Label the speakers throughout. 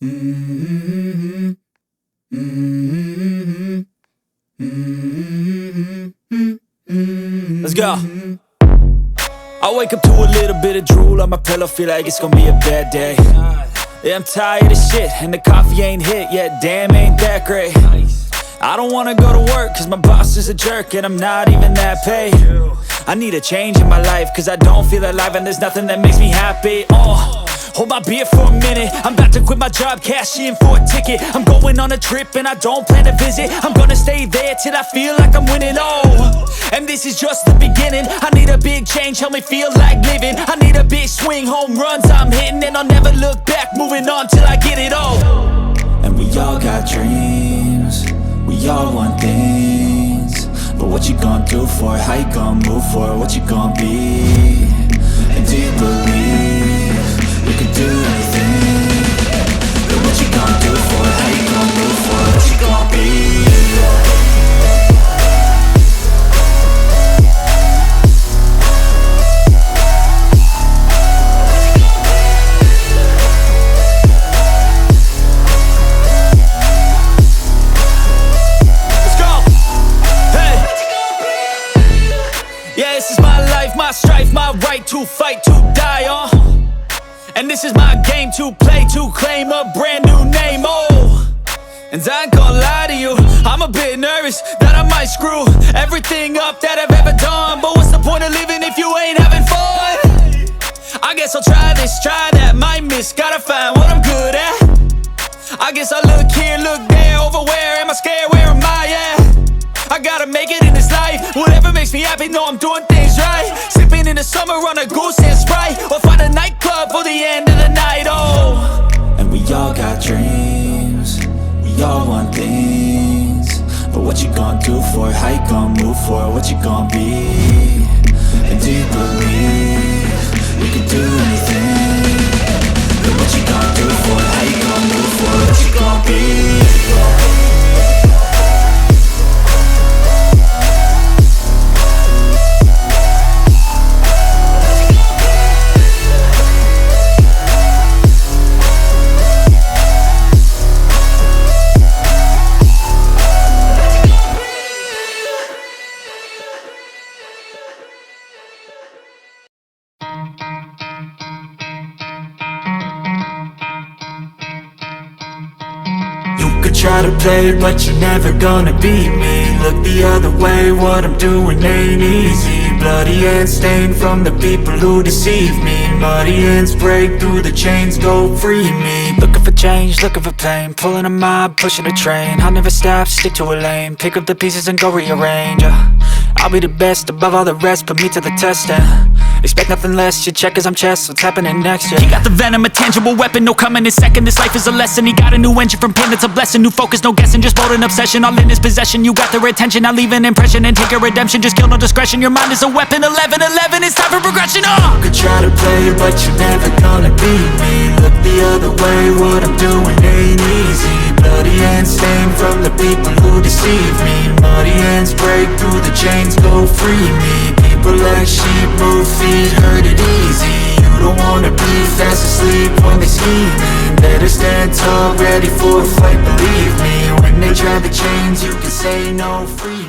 Speaker 1: Let's go. I wake up to a little bit of drool on my pillow, feel like it's gonna be a bad day. Yeah, I'm tired of shit, and the coffee ain't hit yet, damn, ain't that great. I don't wanna go to work, cause my boss is a jerk, and I'm not even that paid. I need a change in my life, cause I don't feel alive, and there's nothing that makes me happy. Hold my beer for a minute, I'm about to quit my job, cash in for a ticket. I'm going on a trip and I don't plan to visit. I'm gonna stay there till I feel like I'm winning, and this is just the beginning. I need a big change, help me feel like living. I need a big swing, home runs I'm hitting, and I'll never look back, moving on till I get it all. And we all got dreams, we all want things, but what you gonna do for it? How you gonna move for it? What you gonna be? And do you believe you can do anything? But what you gonna do for it? How you gonna move for it? What you gonna be? Let's go! Hey! Yeah, this is my life, my strife, my right to fight, to die on. And this is my game to play, to claim a brand new name, And I ain't gonna lie to you, I'm a bit nervous that I might screw everything up that I've ever done. But what's the point of living if you ain't having fun? I guess I'll try this, try that, might miss, gotta find what I'm good at. I guess I look here, look there, over where am I scared, where am I at? I gotta make it in this life, whatever makes me happy, know I'm doing things right. Sipping in the summer on a goose and Sprite, or find a nightclub for the end of the night, And we all got dreams, we all want things, but what you gonna do for it? How you gonna move for it? What you gonna be? And do you believe you can do anything? But what you gonna do for it? How you gonna move for it? What you gonna be? Try to play, but you're never gonna beat me. Look the other way, what I'm doing ain't easy. Bloody hands stained from the people who deceive me. Muddy hands break through the chains, go free me. Looking for change, looking for pain, pulling a mob, pushing a train. I'll never stop, stick to a lane, pick up the pieces and go rearrange. I'll be the best above all the rest, put me to the test and expect nothing less, your check is I'm chess, what's happening next, He got the venom, a tangible weapon, no coming in second. This life is a lesson, he got a new engine from pain, it's a blessing. New focus, no guessing, just bold and obsession, all in his possession. You got their attention, I'll leave an impression and take a redemption. Just kill, no discretion, your mind is a weapon. 11-11, it's time for progression, You could try to play, but you're never gonna beat me. Look the other way, what I'm doing ain't easy. Bloody hands stained from the people who deceive me. Muddy hands break through the chains, go free me. People like sheep move feet, hurt it easy. You don't wanna be fast asleep when they scheming. Better stand tall, ready for a fight, believe me. When they try the chains, you can say no, free me.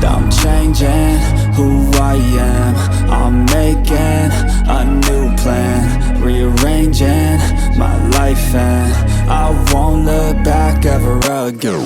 Speaker 1: I'm changing who I am, I'm making a new plan, rearranging my life and I won't look back ever again.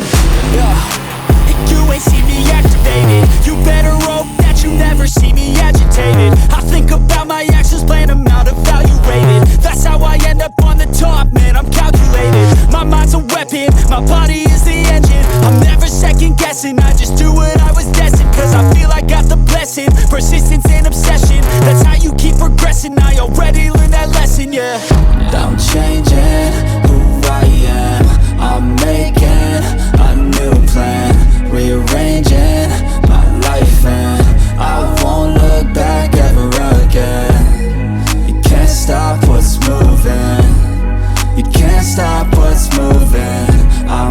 Speaker 1: You ain't see me activated, you better hope that you never see me agitated. I think about my actions, plan them out, evaluated. That's how I end up on the top, man, I'm calculated. My mind's a weapon, my body is the engine. I'm never second guessing, I just do what I was destined. Cause I feel I got the blessing, persistence and obsession. That's how you keep progressing, I already learned that lesson, yeah. I'm changing who I am, I'm making a new plan, rearranging my life and I won't look back ever again. You can't stop what's moving, you can't stop what's moving.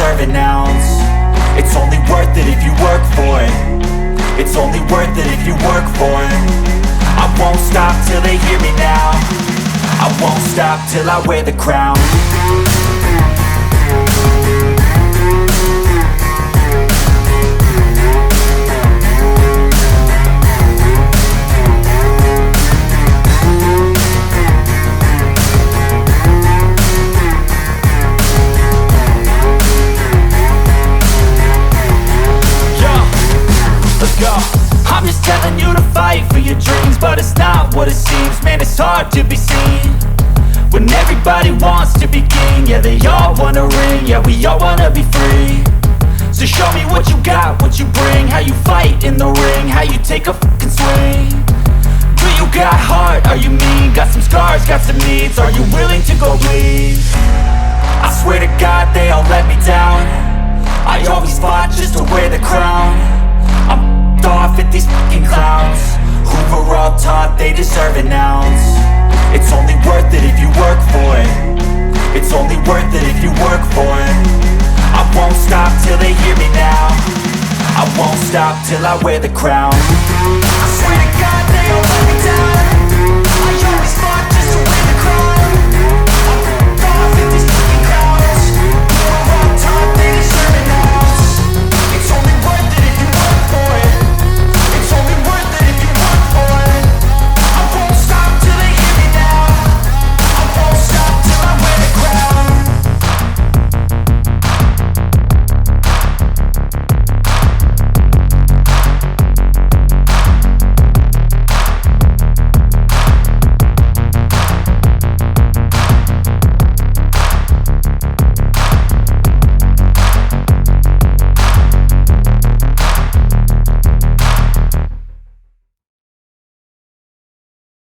Speaker 1: deserve an ounce. It's only worth it if you work for it. It's only worth it if you work for it. I won't stop till they hear me now. I won't stop till I wear the crown. I'm just telling you to fight for your dreams, but it's not what it seems. Man, it's hard to be seen when everybody wants to be king. Yeah, they all wanna ring, yeah, we all wanna be free. So show me what you got, what you bring, how you fight in the ring, how you take a fucking swing. Do you got heart, are you mean? Got some scars, got some needs, are you willing to go bleed? I swear to God they all let me down. I always fought just to wear the crown. I'm off at these fucking clowns who were all taught they deserve an ounce. It's only worth it if you work for it. It's only worth it if you work for it. I won't stop till they hear me now. I won't stop till I wear the crown. I swear to God they all let me